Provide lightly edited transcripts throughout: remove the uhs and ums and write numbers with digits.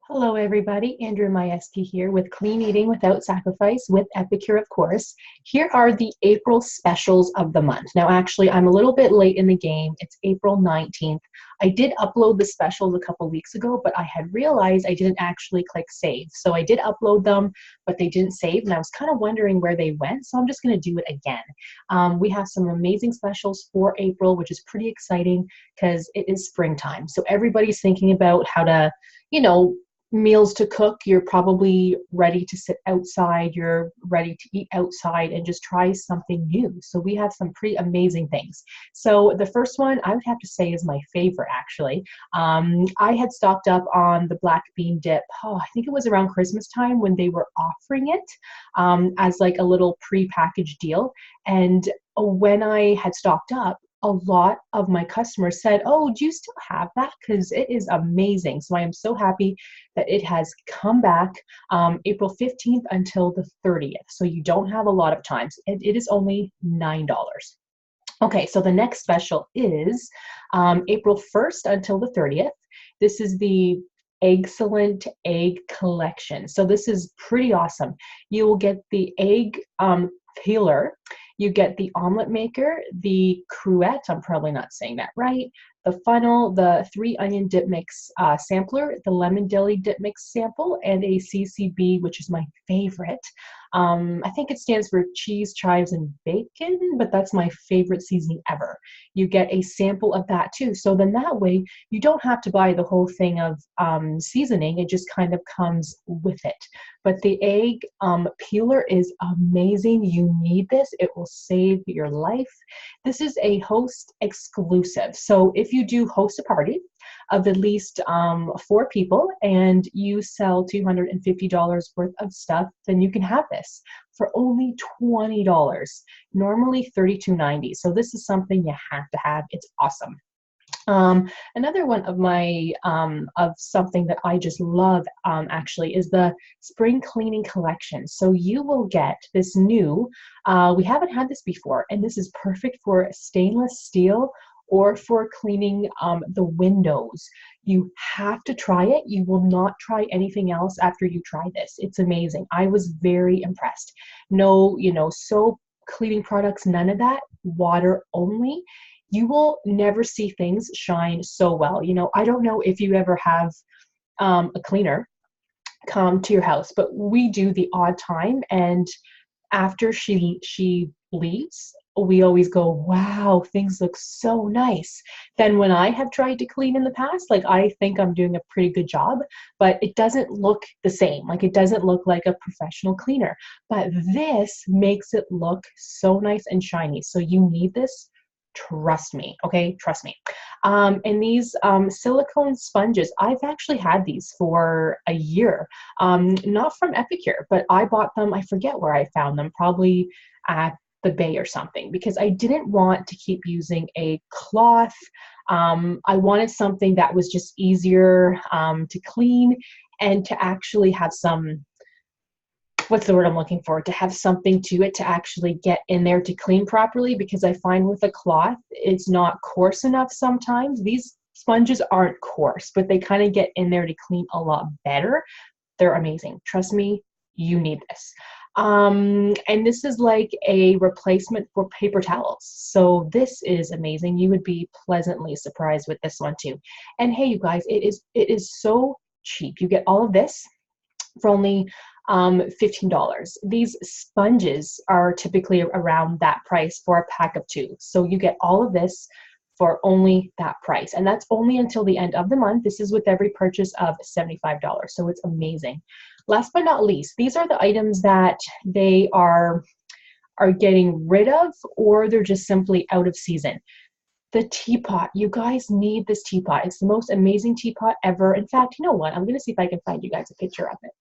Hello, everybody. Andrew Majewski here with Clean Eating Without Sacrifice with Epicure, of course. Here are the April specials of the month. Now, actually, I'm a little bit late in the game. It's April 19th. I did upload the specials a couple weeks ago, but I had realized I didn't actually click save. So I did upload them, but they didn't save, and I was kind of wondering where they went, so I'm just going to do it again. We have some amazing specials for April, which is pretty exciting because it is springtime. So everybody's thinking about how to, meals to cook. You're probably ready to sit outside, you're ready to eat outside and just try something new. So we have some pretty amazing things. So the first one I would have to say is my favorite, actually. I had stocked up on the black bean dip. I think it was around Christmas time when they were offering it as like a little pre-packaged deal. And when I had stocked up, a lot of my customers said, "Oh, do you still have that? Because it is amazing." So I am so happy that it has come back April 15th until the 30th. So you don't have a lot of times. It is only $9. Okay, so the next special is April 1st until the 30th. This is the EGGCELLENT egg collection. So this is pretty awesome. You will get the egg peeler, you get the omelet maker, the cruet, I'm probably not saying that right, the funnel, the 3 onion dip mix sampler, the lemon deli dip mix sample, and a CCB, which is my favorite. I think it stands for cheese, chives, and bacon, but that's my favorite seasoning ever. You get a sample of that too. So then that way, you don't have to buy the whole thing of seasoning. It just kind of comes with it. But the egg peeler is amazing. You need this. It will save your life. This is a host exclusive. So if you do host a party of at least 4 people and you sell $250 worth of stuff, then you can have this for only $20. Normally $32.90. So this is something you have to have. It's awesome. Another one of my of something that I just love actually is the spring cleaning collection. So you will get this new, we haven't had this before, and this is perfect for stainless steel or for cleaning the windows. You have to try it. You will not try anything else after you try this. It's amazing. I was very impressed. No, soap, cleaning products, none of that. Water only. You will never see things shine so well. I don't know if you ever have a cleaner come to your house, but we do the odd time, and after she leaves, we always go, "Wow, things look so nice." Then when I have tried to clean in the past, like, I think I'm doing a pretty good job, but it doesn't look the same. Like, it doesn't look like a professional cleaner, but this makes it look so nice and shiny. So you need this. Trust me, okay? Trust me. And these silicone sponges, I've actually had these for a year. Not from Epicure, but I bought them, I forget where I found them, probably at the Bay or something, because I didn't want to keep using a cloth. I wanted something that was just easier to clean and to actually have some, what's the word I'm looking for, to have something to it to actually get in there to clean properly, because I find with a cloth, it's not coarse enough sometimes. These sponges aren't coarse, but they kind of get in there to clean a lot better. They're amazing. Trust me, you need this. And this is like a replacement for paper towels. So this is amazing. You would be pleasantly surprised with this one too. And hey, you guys, it is so cheap. You get all of this for only $15. These sponges are typically around that price for a pack of 2. So you get all of this for only that price. And that's only until the end of the month. This is with every purchase of $75. So it's amazing. Last but not least, these are the items that they are getting rid of, or they're just simply out of season. The teapot. You guys need this teapot. It's the most amazing teapot ever. In fact, you know what? I'm going to see if I can find you guys a picture of it.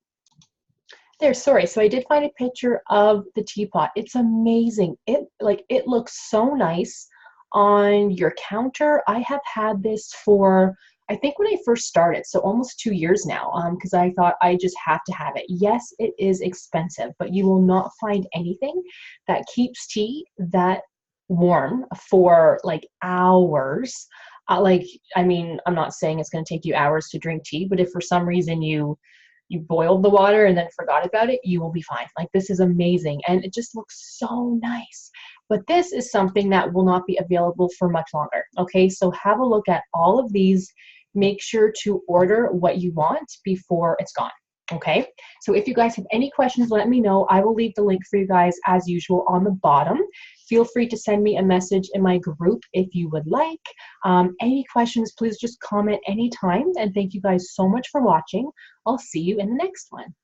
There, sorry. So I did find a picture of the teapot. It's amazing. It looks so nice on your counter. I have had this for, I think, when I first started, so almost 2 years now, because I thought I just have to have it. Yes, it is expensive, but you will not find anything that keeps tea that warm for like hours. Like, I mean, I'm not saying it's going to take you hours to drink tea, but if for some reason you boiled the water and then forgot about it, you will be fine. Like, this is amazing, and it just looks so nice. But this is something that will not be available for much longer. Okay, so have a look at all of these. Make sure to order what you want before it's gone. Okay, so if you guys have any questions, let me know. I will leave the link for you guys as usual on the bottom. Feel free to send me a message in my group if you would like. Any questions, please just comment anytime. And thank you guys so much for watching. I'll see you in the next one.